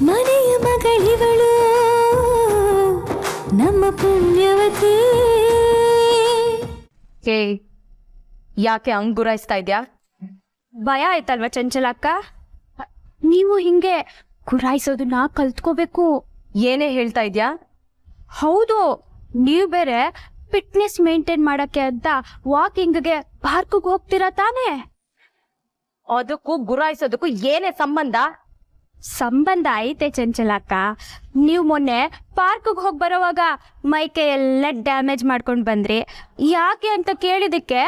ಮನೆಯ ಮಗಳಿವಳು ನಮ್ಮ ಪುಣ್ಯವತಿ. ಯಾಕೆ ಹಂಗ್ ಗುರಾಯಿಸ್ತಾ ಇದ್ಯಾ? ಭಯ ಆಯ್ತಲ್ವಾ ಚಂಚಲಕ್ಕ? ನೀವು ಹಿಂಗೆ ಗುರಾಯಿಸೋದನ್ನ ಕಲ್ತ್ಕೋಬೇಕು. ಏನೇ ಹೇಳ್ತಾ ಇದ್ಯಾ? ಹೌದು, ನೀವು ಬೇರೆ ಫಿಟ್ನೆಸ್ ಮೇಂಟೈನ್ ಮಾಡಕ್ಕೆ ಅಂತ ವಾಕಿಂಗ್ಗೆ ಪಾರ್ಕ್ಗೆ ಹೋಗ್ತೀರಾ ತಾನೇ? ಅದಕ್ಕೂ ಗುರಾಯಿಸೋದಕ್ಕೂ ಏನೇ ಸಂಬಂಧ? ಸಂಬಂಧ ಐತೆ ಚಂಚಲಕ್ಕ. ನೀವು ಮೊನ್ನೆ ಪಾರ್ಕ್ಗೆ ಹೋಗಿ ಬರೋವಾಗ ಮೈಕೈ ಎಲ್ಲ ಡ್ಯಾಮೇಜ್ ಮಾಡ್ಕೊಂಡು ಬಂದ್ರಿ. ಯಾಕೆ ಅಂತ ಕೇಳಿದಕ್ಕೆ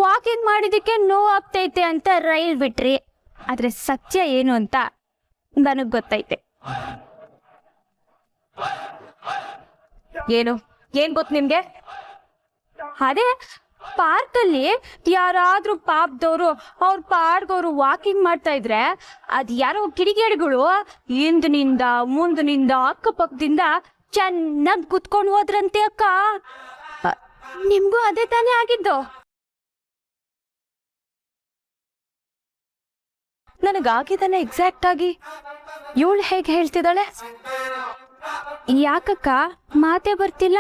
ವಾಕಿಂಗ್ ಮಾಡಿದಕ್ಕೆ ನೋವಾಗ್ತೈತೆ ಅಂತ ರೈಲ್ ಬಿಟ್ರಿ. ಆದ್ರೆ ಸತ್ಯ ಏನು ಅಂತ ನನಗ್ ಗೊತ್ತೈತೆ. ಏನ್ ಗೊತ್ತು ನಿಮ್ಗೆ? ಅದೇ ಪಾರ್ಕಲ್ಲಿ ಯಾರಾದ್ರೂ ಪಾಪದವರು ಅವ್ರ ಪಾಡ್ಗವ್ರು ವಾಕಿಂಗ್ ಮಾಡ್ತಾ ಇದ್ರೆ ಅದ್ ಯಾರೋ ಕಿಡಿಗೇಡಿಗಳು ಹಿಂದಿನಿಂದ ಮುಂದಿನಿಂದ ಅಕ್ಕಪಕ್ಕದಿಂದ ಚೆನ್ನಾಗಿ ಕುತ್ಕೊಂಡು ಹೋದ್ರಂತೆ ಅಕ್ಕ. ನಿಮ್ಗೂ ಅದೇ ತಾನೇ ಆಗಿದ್ದು? ನನಗಾಗಿದ್ದಾನೆ ಎಕ್ಸಾಕ್ಟ್ ಆಗಿ. ಇವಳು ಹೇಗೆ ಹೇಳ್ತಿದ್ದಾಳೆ? ಯಾಕಕ್ಕ ಮಾತೇ ಬರ್ತಿಲ್ಲ?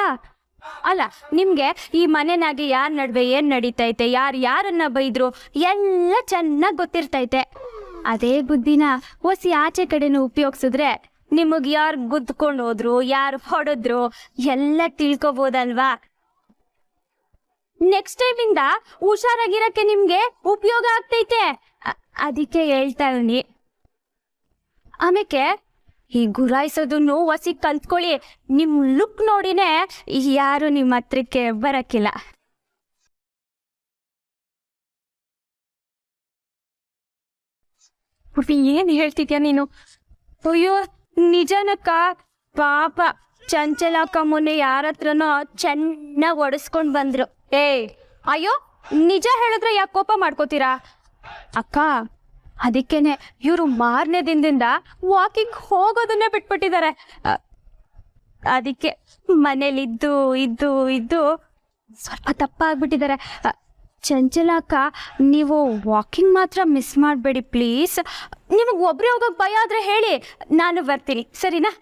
ಅಲ್ಲ, ನಿಮ್ಗೆ ಈ ಮನೆನಾಗೆ ಯಾರ ನಡುವೆ ಏನ್ ನಡೀತೈತೆ, ಯಾರನ್ನ ಬೈದ್ರು ಎಲ್ಲ ಚೆನ್ನಾಗಿ ಗೊತ್ತಿರ್ತೈತೆ. ಅದೇ ಬುದ್ಧಿನ ಹೊಸಿ ಆಚೆ ಕಡೆನೂ ಉಪಯೋಗಿಸಿದ್ರೆ ನಿಮಗ್ ಯಾರು ಗುದ್ಕೊಂಡು ಹೋದ್ರು, ಯಾರು ಹೊಡೆದ್ರು ಎಲ್ಲ ತಿಳ್ಕೊಬೋದಲ್ವಾ? ನೆಕ್ಸ್ಟ್ ಟೈಮಿಂದ ಹುಷಾರಾಗಿರಕ್ಕೆ ನಿಮ್ಗೆ ಉಪಯೋಗ ಆಗ್ತೈತೆ. ಅದಕ್ಕೆ ಹೇಳ್ತಾ ಇವ್ನಿ. ಆಮೇಲೆ ಈ ಗುರಾಯಿಸೋದನ್ನು ಹೊಸಿ ಕಲ್ತ್ಕೊಳ್ಳಿ. ನಿಮ್ ಲುಕ್ ನೋಡಿನೇ ಯಾರು ನಿಮ್ಮ ಹತ್ರಕ್ಕೆ ಬರಕ್ಕಿಲ್ಲ. ಏನ್ ಹೇಳ್ತಿದ್ಯಾ ನೀನು? ಅಯ್ಯೋ ನಿಜನಕ್ಕ, ಪಾಪ ಚಂಚಲಕ್ಕ ಮೊನ್ನೆ ಯಾರ ಹತ್ರನೋ ಚೆನ್ನಾಗಿ ಒಡಿಸ್ಕೊಂಡ್ ಬಂದ್ರು. ಅಯ್ಯೋ ನಿಜ ಹೇಳಿದ್ರೆ ಯಾಕೆ ಕೋಪ ಮಾಡ್ಕೋತೀರಾ ಅಕ್ಕ? ಅದಕ್ಕೇನೆ ಇವರು ಮಾರನೇ ದಿನದಿಂದ ವಾಕಿಂಗ್ ಹೋಗೋದನ್ನೇ ಬಿಟ್ಬಿಟ್ಟಿದ್ದಾರೆ. ಅದಕ್ಕೆ ಮನೇಲಿದ್ದು ಇದ್ದು ಇದ್ದು ಸ್ವಲ್ಪ ತಪ್ಪಾಗ್ಬಿಟ್ಟಿದ್ದಾರೆ. ಚಂಚಲಕ್ಕ, ನೀವು ವಾಕಿಂಗ್ ಮಾತ್ರ ಮಿಸ್ ಮಾಡಬೇಡಿ ಪ್ಲೀಸ್. ನಿಮಗೆ ಒಬ್ಬರೇ ಹೋಗೋಕೆ ಭಯ ಆದ್ರೆ ಹೇಳಿ, ನಾನು ಬರ್ತೀನಿ, ಸರಿನಾ?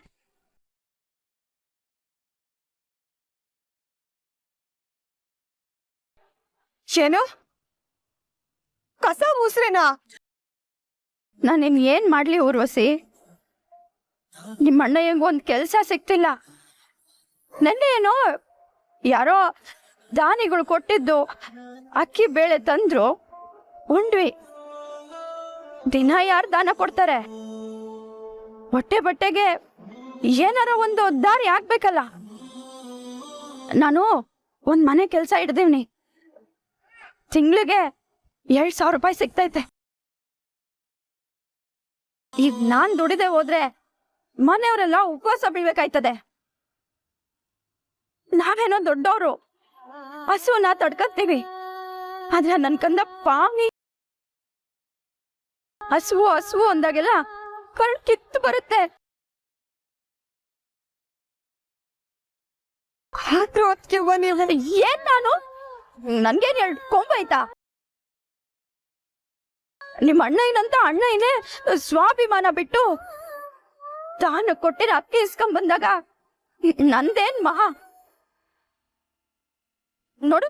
ಏನು ಕಸ ಮುಸ್ರೇನಾ? ನಾನು ನಿಮ್ಗೆ ಏನ್ ಮಾಡ್ಲಿ ಊರ್ವಶಿ? ನಿಮ್ಮ ಅಣ್ಣ ಒಂದು ಕೆಲಸ ಸಿಕ್ತಿಲ್ಲ. ನೆನ್ನೆ ಏನೋ ಯಾರೋ ದಾನಿಗಳು ಕೊಟ್ಟಿದ್ದು ಅಕ್ಕಿ ಬೇಳೆ ತಂದ್ರು, ಉಂಡ್ವಿ. ದಿನ ಯಾರು ದಾನ ಕೊಡ್ತಾರೆ? ಹೊಟ್ಟೆ ಬಟ್ಟೆಗೆ ಏನಾರ ಒಂದು ದಾರಿ ಆಗ್ಬೇಕಲ್ಲ. ನಾನು ಒಂದ್ ಮನೆ ಕೆಲಸ ಹಿಡ್ದೀವ್ನಿ. ತಿಂಗಳಿಗೆ 2,000 ರೂಪಾಯಿ ಸಿಗ್ತೈತೆ. ಈಗ ನಾನ್ ದುಡಿದೆ ಹೋದ್ರೆ ಮನೆಯವರೆಲ್ಲ ಉಪವಾಸ ಬೀಳ್ಬೇಕಾಯ್ತದೆ. ನಾವೇನೋ ದೊಡ್ಡವರು, ಹಸುವನ್ನ ತಡ್ಕತ್ತೀವಿ. ಆದ್ರೆ ನನ್ ಕಂದ ಪಾವಿ ಹಸುವು ಹಸುವು ಅಂದಾಗೆಲ್ಲ ಕಳ್ ಕಿತ್ತು ಬರುತ್ತೆ. ಏನ್ ನಾನು ನನ್ಗೇನ್ ಕೊಂಬಾಯ್ತಾ? ನಿಮ್ಮ ಅಣ್ಣ ಏನಂತ ಅಣ್ಣ ಏನೇ ಸ್ವಾಭಿಮಾನ ಬಿಟ್ಟು ತಾನು ಕೊಟ್ಟಿರ ಅಕ್ಕಿ ಇಸ್ಕೊಂಡ್ ಬಂದಾಗ ನಂದೇನ್ ಮಹಾ? ನೋಡು,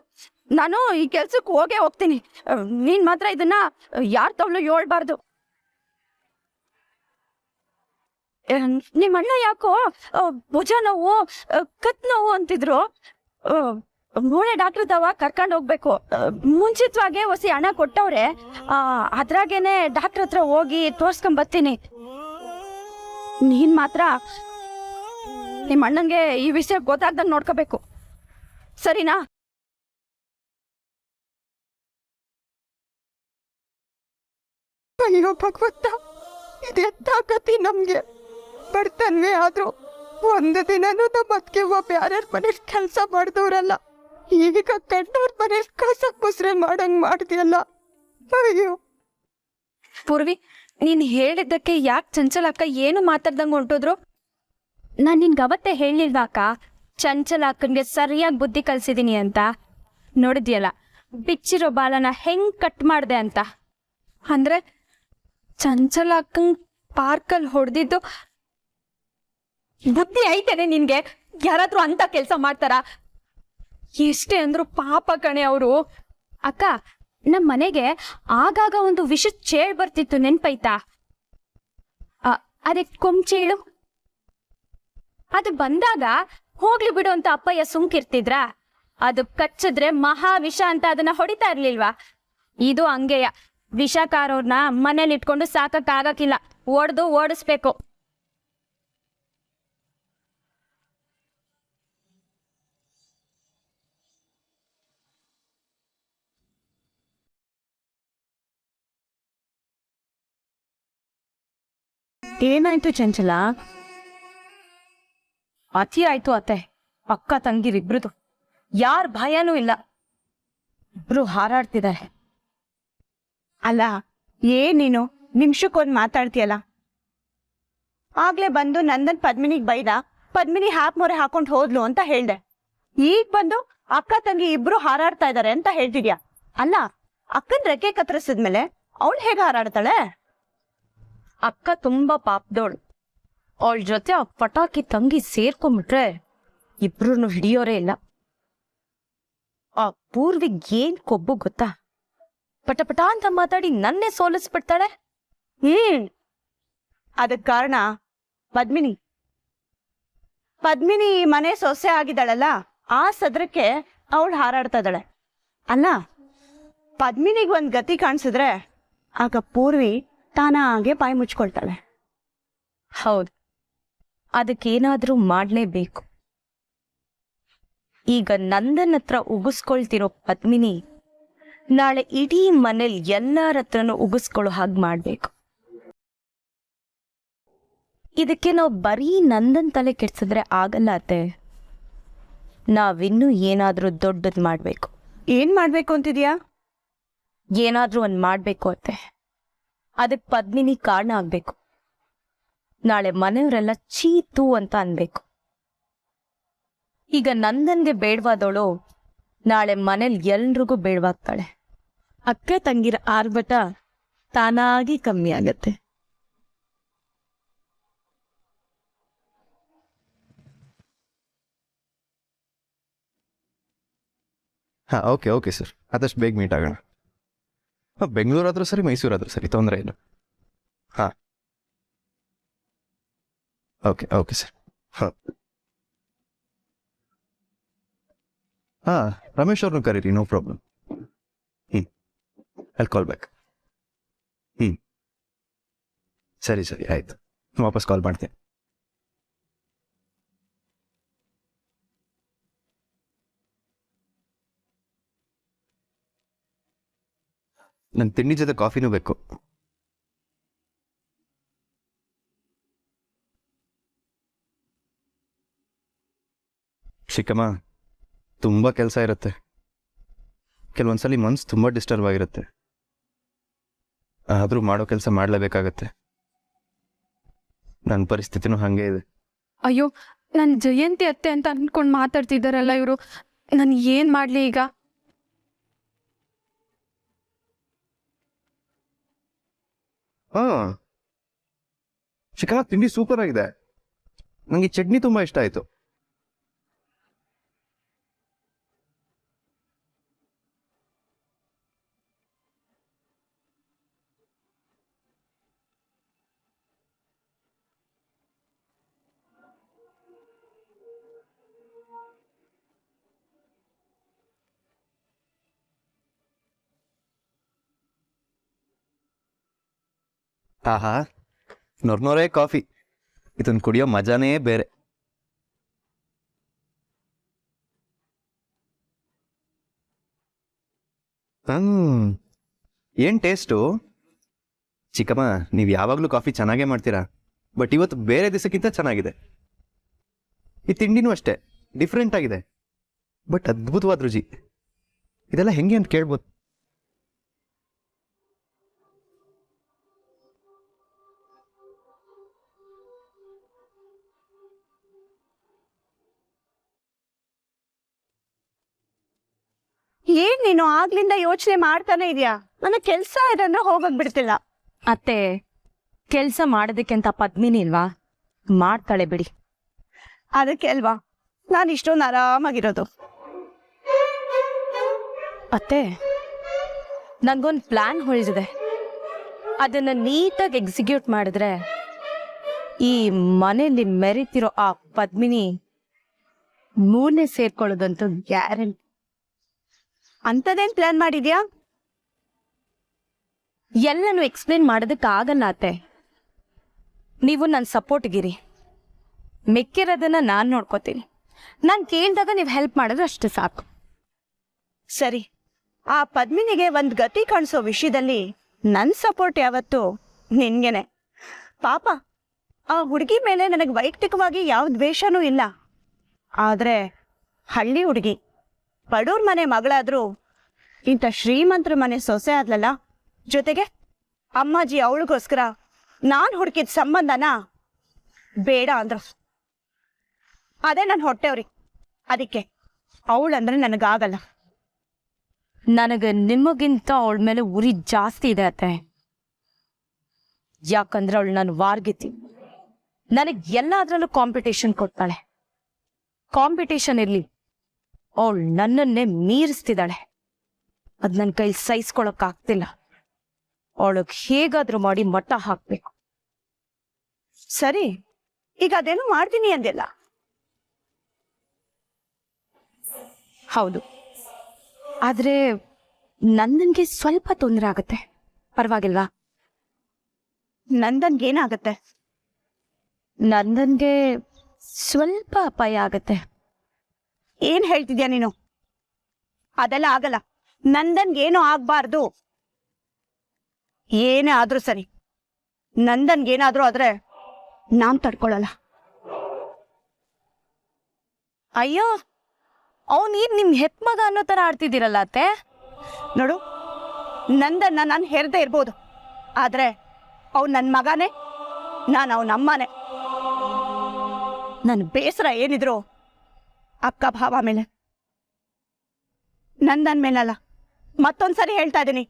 ನಾನು ಈ ಕೆಲ್ಸಕ್ಕೆ ಹೋಗ್ತೀನಿ. ನೀನ್ ಮಾತ್ರ ಇದನ್ನ ಯಾರ್ ತವಳು ಹೇಳ್ಬಾರ್ದು. ನಿಮ್ಮ ಅಣ್ಣ ಯಾಕೋ ಭುಜ ನೋವು, ಕತ್ ನೋವು ಅಂತಿದ್ರು. ಮೂಳೆ ಡಾಕ್ಟರ್ ತವ ಕರ್ಕೊಂಡು ಹೋಗ್ಬೇಕು. ಮುಂಚಿತವಾಗೆ ಹೊಸಿ ಹಣ ಕೊಟ್ಟವ್ರೆ. ಅದ್ರಾಗೇನೆ ಡಾಕ್ಟರ್ ಹತ್ರ ಹೋಗಿ ತೋರ್ಸ್ಕೊಂಡ್ ಬರ್ತೀನಿ. ನೀನ್ ಮಾತ್ರ ನಿಮ್ಮ ಅಣ್ಣಂಗೆ ಈ ವಿಷಯ ಗೊತ್ತಾಗ್ದಂಗೆ ನೋಡ್ಕೋಬೇಕು, ಸರಿನಾ? ಅಯ್ಯೋ ಭಗವಂತ, ಇದೆತ್ತಾಗತಿ ನಮ್ಗೆ. ಬರ್ತನ್ವೆ ಆದ್ರೂ ಒಂದು ದಿನನೂ ನಮ್ಮ ಅದಕ್ಕೆ ಒಬ್ಬ ಯಾರ್ಯಾರ ಮನೇಲಿ ಕೆಲಸ ಮಾಡಿದವ್ರಲ್ಲ. ಈಗ ಕಂಡವ್ರ ಮನೇಲಿ ಕಸ ಮುಸ್ರೆ ಮಾಡಂಗ್ ಮಾಡ್ದಿಯಲ್ಲ. ಅಯ್ಯೋ ಪೂರ್ವಿ, ನೀನ್ ಹೇಳಿದ್ದಕ್ಕೆ ಯಾಕೆ ಚಂಚಲಕ್ಕ ಏನು ಮಾತಾಡ್ದಂಗೆ ಹೊಂಟೋದ್ರು? ನಾನು ನಿನ್ಗೆ ಅವತ್ತೇ ಹೇಳಿಲ್ವಾ ಅಕ್ಕ, ಚಂಚಲ ಅಕ್ಕನ್ಗೆ ಸರಿಯಾಗಿ ಬುದ್ಧಿ ಕಲ್ಸಿದೀನಿ ಅಂತ? ನೋಡಿದ್ಯಲ್ಲ ಬಿಚ್ಚಿರೋ ಬಾಲನ ಹೆಂಗ್ ಕಟ್ ಮಾಡ್ದೆ ಅಂತ. ಅಂದ್ರೆ ಚಂಚಲ ಅಕ್ಕಂಗ್ ಪಾರ್ಕಲ್ಲಿ ಹೊಡೆದಿದ್ದು ಬುದ್ಧಿ ಐತೇನೆ ನಿನ್ಗೆ? ಯಾರಾದ್ರೂ ಅಂತ ಕೆಲಸ ಮಾಡ್ತಾರ? ಎಷ್ಟೇ ಅಂದ್ರು ಪಾಪ ಕಣೆ ಅವರು. ಅಕ್ಕ, ನಮ್ಮ ಮನೆಗೆ ಆಗಾಗ ಒಂದು ವಿಷದ ಚೇಳು ಬರ್ತಿತ್ತು, ನೆನ್ಪೈತಾ? ಅದಕ್ಕೆ ಕೊಂಚೇಳು. ಅದು ಬಂದಾಗ ಹೋಗ್ಲಿ ಬಿಡು ಅಂತ ಅಪ್ಪಯ್ಯ ಸುಮ್ಕಿರ್ತಿದ್ರ? ಅದು ಕಚ್ಚಿದ್ರೆ ಮಹಾವಿಷ ಅಂತ ಅದನ್ನ ಹೊಡಿತಾ ಇರ್ಲಿಲ್ವಾ? ಇದು ಹಂಗೆಯ. ವಿಷಕಾರೋರ್ನ ಮನೇಲಿ ಇಟ್ಕೊಂಡು ಸಾಕಕ್ಕಾಗಕ್ಕಿಲ್ಲ, ಒಡೆದು ಓಡಿಸ್ಬೇಕು. ಏನಾಯ್ತು ಚಂಚಲ? ಅತಿ ಆಯ್ತು ಅತ್ತೆ. ಅಕ್ಕ ತಂಗಿರಿಬ್ರದು ಯಾರ ಭಯನೂ ಇಲ್ಲ, ಇಬ್ರು ಹಾರಾಡ್ತಿದ್ದಾರೆ. ಅಲ್ಲ, ನೀನು ನಿಮಿಷಕ್ಕೊಂದು ಮಾತಾಡ್ತೀಯಲ್ಲ. ಆಗ್ಲೇ ಬಂದು ನಂದನ್ ಪದ್ಮಿನಿಗ್ ಬೈದ, ಪದ್ಮಿನಿ ಹ್ಯಾಪ್ ಮೊರೆ ಹಾಕೊಂಡು ಹೋದ್ಲು ಅಂತ ಹೇಳ್ದೆ. ಈಗ ಬಂದು ಅಕ್ಕ ತಂಗಿ ಇಬ್ರು ಹಾರಾಡ್ತಾ ಇದಾರೆ ಅಂತ ಹೇಳ್ತಿದ್ಯಾ? ಅಲ್ಲ, ಅಕ್ಕನ್ ರೆಕ್ಕೆ ಕತ್ತರಿಸಿದ್ಮೇಲೆ ಅವಳು ಹೇಗೆ ಹಾರಾಡ್ತಾಳೆ? ಅಕ್ಕ ತುಂಬಾ ಪಾಪದೋಳು. ಅವಳ ಜೊತೆ ಆ ಪಟಾಕಿ ತಂಗಿ ಸೇರ್ಕೊಂಡ್ಬಿಟ್ರೆ ಇಬ್ರು ಹಿಡಿಯೋರೇ ಇಲ್ಲ. ಆ ಪೂರ್ವಿಗ್ ಏನ್ ಕೊಬ್ಬು ಗೊತ್ತಾ? ಪಟಪಟ ಅಂತ ಮಾತಾಡಿ ನನ್ನೇ ಸೋಲಿಸ್ಬಿಡ್ತಾಳೆ. ಅದಕ್ ಕಾರಣ ಪದ್ಮಿನಿ. ಪದ್ಮಿನಿ ಮನೆ ಸೊಸೆ ಆಗಿದ್ದಾಳಲ್ಲ, ಆ ಸದ್ರಕ್ಕೆ ಅವಳು ಹಾರಾಡ್ತಾ ಇದ್ದಾಳೆ. ಅಲ್ಲ, ಪದ್ಮಿನಿಗ್ ಒಂದ್ ಗತಿ ಕಾಣಿಸಿದ್ರೆ ಆಗ ಪೂರ್ವಿ ತಾನಾಗೆ ಬಾಯಿ ಮುಚ್ಕೊಳ್ತಾಳೆ. ಹೌದು, ಅದಕ್ಕೇನಾದ್ರೂ ಮಾಡ್ಲೇಬೇಕು. ಈಗ ನಂದನ್ ಹತ್ರ ಉಗಿಸ್ಕೊಳ್ತಿರೋ ಪದ್ಮಿನಿ ನಾಳೆ ಇಡೀ ಮನೇಲಿ ಎಲ್ಲರ ಹತ್ರನೂ ಉಗಿಸ್ಕೊಳ್ಳೋ ಹಾಗೆ ಮಾಡ್ಬೇಕು. ಇದಕ್ಕೆ ನಾವು ಬರೀ ನಂದನ್ ತಲೆ ಕೆಡ್ಸಿದ್ರೆ ಆಗಲ್ಲ ಅತ್ತೆ. ನಾವಿನ್ನೂ ಏನಾದ್ರೂ ದೊಡ್ಡದ್ ಮಾಡ್ಬೇಕು. ಏನ್ ಮಾಡ್ಬೇಕು ಅಂತಿದ್ಯಾ? ಏನಾದ್ರೂ ಒಂದ್ ಮಾಡ್ಬೇಕು ಅತ್ತೆ. ಅದಕ್ಕೆ ಪದ್ಮಿನಿ ಕಾರಣ ಆಗ್ಬೇಕು. ನಾಳೆ ಮನೆಯವರೆಲ್ಲ ಚೀತು ಅಂತ ಅನ್ಬೇಕು. ಈಗ ನಂದನ್ಗೆ ಬೇಡವಾದವಳು ನಾಳೆ ಮನೇಲಿ ಎಲ್ರಿಗೂ ಬೇಡವಾಗ್ತಾಳೆ. ಅಕ್ಕ ತಂಗಿರ ಆರ್ಭಟ ತಾನಾಗಿ ಕಮ್ಮಿ ಆಗತ್ತೆ. ಹಾಂ, ಓಕೆ ಸರ್. ಆದಷ್ಟು ಬೇಗ ಮೀಟ್ ಆಗೋಣ. ಬೆಂಗಳೂರಾದ್ರೂ ಸರಿ, ಮೈಸೂರಾದ್ರೂ ಸರಿ, ತೊಂದರೆ ಇಲ್ಲ. ಹಾಂ, ಓಕೆ ಸರ್. ಹಾಂ, ರಮೇಶ್ ಅವ್ರನ್ನೂ ಕರೀರಿ, no problem. I call back. ಸರಿ ಆಯಿತು, ವಾಪಸ್ ಕಾಲ್ ಮಾಡ್ತೀನಿ. ನಂಗೆ ತಿಂಡಿ ಜೊತೆ ಕಾಫಿನೂ ಬೇಕು. ಚಿಕ್ಕಮ್ಮ, ತುಂಬ ಕೆಲಸ ಇರುತ್ತೆ. ಕೆಲವೊಂದ್ಸಲಿ ಮನ್ಸು ತುಂಬ ಡಿಸ್ಟರ್ಬ್ ಆಗಿರುತ್ತೆ. ಆದರೂ ಮಾಡೋ ಕೆಲಸ ಮಾಡಲೇಬೇಕಾಗತ್ತೆ. ನನ್ನ ಪರಿಸ್ಥಿತಿನೂ ಹಾಗೆ ಇದೆ. ಅಯ್ಯೋ, ನನ್ನ ಜಯಂತಿ ಅತ್ತೆ ಅಂತ ಅನ್ಕೊಂಡು ಮಾತಾಡ್ತಿದ್ದಾರಲ್ಲ ಇವರು. ನಾನು ಏನು ಮಾಡಲಿ ಈಗ? ಹಾಂ, ಚಿಕ್ಕಮ್ಮ, ತಿಂಡಿ ಸೂಪರ್ ಆಗಿದೆ. ನನಗೆ ಚಟ್ನಿ ತುಂಬ ಇಷ್ಟ ಆಯಿತು. ಆಹಾ, ನೂರೇ ಕಾಫಿ. ಇದನ್ನು ಕುಡಿಯೋ ಮಜಾನೇ ಬೇರೆ. ಏನು ಟೇಸ್ಟು? ಚಿಕ್ಕಮ್ಮ, ನೀವು ಯಾವಾಗಲೂ ಕಾಫಿ ಚೆನ್ನಾಗೇ ಮಾಡ್ತೀರಾ, ಬಟ್ ಇವತ್ತು ಬೇರೆ ದಿವಸಕ್ಕಿಂತ ಚೆನ್ನಾಗಿದೆ. ಈ ತಿಂಡಿನೂ ಅಷ್ಟೇ, ಡಿಫ್ರೆಂಟ್ ಆಗಿದೆ, ಬಟ್ ಅದ್ಭುತವಾದ ರುಚಿ. ಇದೆಲ್ಲ ಹೆಂಗೆ ಅಂತ ಕೇಳ್ಬೋದು? ಏನ್ ನೀನು ಆಗ್ಲಿಂದ ಯೋಚನೆ ಮಾಡ್ತಾನೆ ಇದೆಯಾ? ನನಗೆ ಕೆಲಸ ಇರೋದ್ರೆ ಹೋಗಕ್ ಬಿಡ್ತಿಲ್ಲ. ಅತ್ತೆ, ಕೆಲಸ ಮಾಡೋದಕ್ಕೆ ಅಂತ ಪದ್ಮಿನಿ ಇಲ್ವಾ? ಮಾಡ್ತಾಳೆ ಬಿಡಿ. ಅದಕ್ಕೆ ಅಲ್ವಾ ನಾನು ಇಷ್ಟೊಂದು ಆರಾಮಾಗಿರೋದು. ಅತ್ತೆ, ನಂಗೊಂದು ಪ್ಲಾನ್ ಹೊಳಿದಿದೆ. ಅದನ್ನು ನೀಟಾಗಿ ಎಕ್ಸಿಕ್ಯೂಟ್ ಮಾಡಿದ್ರೆ ಈ ಮನೆಯಲ್ಲಿ ಮೆರಿತಿರೋ ಆ ಪದ್ಮಿನಿ ಮೂರನೇ ಸೇರ್ಕೊಳ್ಳೋದಂತೂ ಗ್ಯಾರಂಟಿ. ಅಂಥದ್ದೇನು ಪ್ಲಾನ್ ಮಾಡಿದ್ಯಾ? ಎಲ್ಲನೂ ಎಕ್ಸ್ಪ್ಲೇನ್ ಮಾಡೋದಕ್ಕಾಗಲ್ಲ ಅತ್ತೆ. ನೀವು ನನ್ನ ಸಪೋರ್ಟ್ಗಿರಿ, ಮೆಕ್ಕಿರೋದನ್ನ ನಾನು ನೋಡ್ಕೋತೀನಿ. ನಾನು ಕೇಳಿದಾಗ ನೀವು ಹೆಲ್ಪ್ ಮಾಡಿದ್ರೆ ಅಷ್ಟು ಸಾಕು. ಸರಿ, ಆ ಪದ್ಮಿನಿಗೆ ಒಂದು ಗತಿ ಕಾಣಿಸೋ ವಿಷಯದಲ್ಲಿ ನನ್ನ ಸಪೋರ್ಟ್ ಯಾವತ್ತೂ ನಿನ್ಗೆನೆ. ಪಾಪ ಆ ಹುಡುಗಿ ಮೇಲೆ ನನಗೆ ವೈಯಕ್ತಿಕವಾಗಿ ಯಾವ ದ್ವೇಷನೂ ಇಲ್ಲ. ಆದರೆ ಹಳ್ಳಿ ಹುಡುಗಿ, ಬಡವ್ರ ಮನೆ ಮಗಳಾದರೂ ಇಂಥ ಶ್ರೀಮಂತರ ಮನೆ ಸೊಸೆ ಆದ್ಲಲ್ಲ. ಜೊತೆಗೆ ಅಮ್ಮಾಜಿ ಅವಳಿಗೋಸ್ಕರ ನಾನು ಹುಡುಕಿದ ಸಂಬಂಧನ ಬೇಡ ಅಂದ್ರು. ಅದೇ ನನ್ನ ಹೊಟ್ಟೆವ್ರಿ. ಅದಕ್ಕೆ ಅವಳಂದ್ರೆ ನನಗಾಗಲ್ಲ. ನನಗೆ ನಿಮಗಿಂತ ಅವಳ ಮೇಲೆ ಉರಿ ಜಾಸ್ತಿ ಇದೆ ಅತ್ತೆ. ಯಾಕಂದ್ರೆ ಅವಳು ನಾನು ವಾರ್ಗಿತಿ. ನನಗೆ ಎಲ್ಲದರಲ್ಲೂ ಕಾಂಪಿಟೇಷನ್ ಕೊಡ್ತಾಳೆ. ಕಾಂಪಿಟೇಷನ್ ಇರಲಿ, ಅವಳು ನನ್ನನ್ನೇ ಮೀರಿಸ್ತಿದ್ದಾಳೆ. ಅದು ನನ್ನ ಕೈಲಿ ಸಹಿಸ್ಕೊಳಕ್ಕಾಗ್ತಿಲ್ಲ. ಅವಳಿಗೆ ಹೇಗಾದ್ರೂ ಮಾಡಿ ಮಟ್ಟ ಹಾಕ್ಬೇಕು. ಸರಿ, ಈಗ ಅದೇನು ಮಾಡ್ತೀನಿ ಅಂದಿಲ್ಲ. ಹೌದು, ಆದರೆ ನಂದನ್ಗೆ ಸ್ವಲ್ಪ ತೊಂದರೆ ಆಗುತ್ತೆ. ಪರವಾಗಿಲ್ವಾ? ನಂದನ್ಗೇನಾಗತ್ತೆ? ನಂದನ್ಗೆ ಸ್ವಲ್ಪ ಅಪಾಯ ಆಗತ್ತೆ. ಏನ್ ಹೇಳ್ತಿದ್ಯಾ ನೀನು? ಅದೆಲ್ಲ ಆಗಲ್ಲ. ನಂದನ್ಗೇನು ಆಗ್ಬಾರ್ದು. ಏನೇ ಆದ್ರೂ ಸರಿ, ನಂದನ್ಗೇನಾದ್ರೂ ಆದ್ರೆ ನಾನ್ ತಡ್ಕೊಳಲ್ಲ. ಅಯ್ಯೋ, ಅವನೀಗ ನಿಮ್ ಹೆತ್ ಮಗ ಅನ್ನೋ ಥರ ಆಡ್ತಿದ್ದೀರಲ್ಲ ಅತ್ತೆ. ನೋಡು, ನಂದನ್ನ ನಾನು ಹೆರ್ದೇ ಇರ್ಬೋದು, ಆದ್ರೆ ಅವ್ನು ನನ್ನ ಮಗನೇ, ನಾನು ಅವನ ಅಮ್ಮನೇ. ನನ್ನ ಬೇಸರ ಏನಿದ್ರು ಅಕ್ಕ ಭಾವ ಮೇಲೆ, ನಂದನ್ ಮೇಲಲ್ಲ. ಮತ್ತೊಂದ್ಸರಿ ಹೇಳ್ತಾ ಇದ್ದೀನಿ,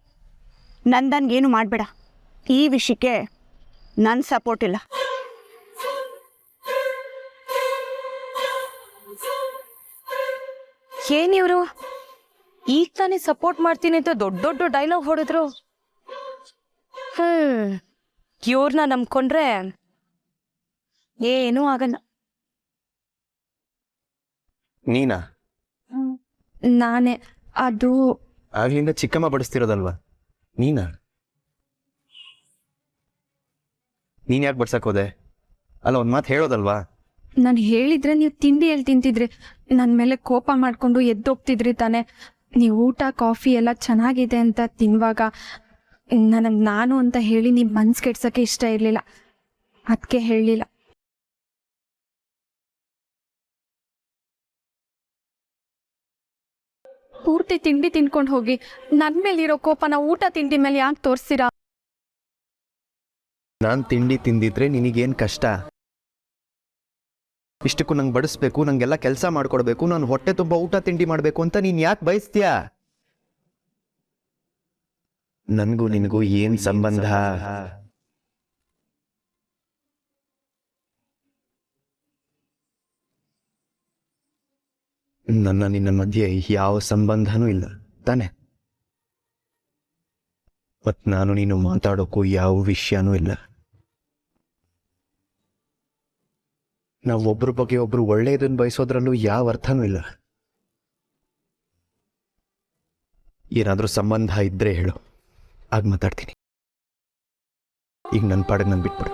ನಂದನ್ಗೇನು ಮಾಡಬೇಡ. ಈ ವಿಷಯಕ್ಕೆ ನನ್ನ ಸಪೋರ್ಟ್ ಇಲ್ಲ. ಏನಿವ್ರು ಈಗ ತಾನೇ ಸಪೋರ್ಟ್ ಮಾಡ್ತೀನಿ ಅಂತ ದೊಡ್ಡ ದೊಡ್ಡ ಡೈಲಾಗ್ ಹೊಡೆದ್ರು. ಇವ್ರನ್ನ ನಂಬ್ಕೊಂಡ್ರೆ ಏನೂ ಆಗಲ್ಲ. ನೀನಾ? ನಾನೇ. ಅದು ಆಗ್ಲಿಂದ ಚಿಕ್ಕಮ್ಮ ಬಡಿಸ್ತಿರೋದಲ್ವಾ? ನೀನಾ? ನೀನ್ ಯಾಕೆ ಬಡ್ಸಕ್ ಹೋದೆ? ಅಲ್ಲ, ಒಂದ್ ಮಾತು ಹೇಳೋದಲ್ವಾ? ನಾನು ಹೇಳಿದ್ರೆ ನೀವು ತಿಂಡಿಯಲ್ಲಿ ತಿಂತಿದ್ರಿ, ನನ್ನ ಮೇಲೆ ಕೋಪ ಮಾಡಿಕೊಂಡು ಎದ್ದೋಗ್ತಿದ್ರಿ ತಾನೆ. ನೀವು ಊಟ ಕಾಫಿ ಎಲ್ಲ ಚೆನ್ನಾಗಿದೆ ಅಂತ ತಿನ್ನುವಾಗ ನನಗೆ ನಾನು ಅಂತ ಹೇಳಿ ನೀವು ಮನ್ಸು ಕೆಡ್ಸೋಕ್ಕೆ ಇಷ್ಟ ಇರಲಿಲ್ಲ, ಅದಕ್ಕೆ ಹೇಳಲಿಲ್ಲ. ಪೂರ್ತಿ ತಿಂಡಿ ತಿನ್ಕೊಂಡು ಹೋಗಿ ನನ್ನ ಮೇಲಿರೋ ಕೋಪನ ಊಟ ತಿಂಡಿ ಮೇಲೆ ಯಾಕೆ ತೋರಿಸ್ತೀರಾ? ನಾನು ತಿಂಡಿ ತಿಂದಿದ್ರೆ ನಿನಗೇನು ಕಷ್ಟ? ಇಷ್ಟಕ್ಕೂ ನಂಗೆ ಬಡಿಸ್ಬೇಕು, ನಂಗೆಲ್ಲ ಕೆಲಸ ಮಾಡ್ಕೊಡ್ಬೇಕು, ನಾನು ಹೊಟ್ಟೆ ತುಂಬ ಊಟ ತಿಂಡಿ ಮಾಡಬೇಕು ಅಂತ ನೀನು ಯಾಕೆ ಬಯಸ್ತೀಯಾ? ನನಗೂ ನಿನಗೂ ಏನು ಸಂಬಂಧ? ನನ್ನ ನಿನ್ನ ಮಧ್ಯೆ ಯಾವ ಸಂಬಂಧನೂ ಇಲ್ಲ ತಾನೆ? ಮತ್ತು ನಾನು ನೀನು ಮಾತಾಡೋಕ್ಕೂ ಯಾವ ವಿಷಯನೂ ಇಲ್ಲ. ನಾವು ಒಬ್ರ ಬಗ್ಗೆ ಒಬ್ರು ಒಳ್ಳೆಯದನ್ನು ಬಯಸೋದ್ರಲ್ಲೂ ಯಾವ ಅರ್ಥನೂ ಇಲ್ಲ. ಏನಾದರೂ ಸಂಬಂಧ ಇದ್ರೆ ಹೇಳು, ಆಗ ಮಾತಾಡ್ತೀನಿ. ಈಗ ನನ್ನ ಪಾಡಿಗೆ ನಾನು ಬಿಟ್ಬಿಡು.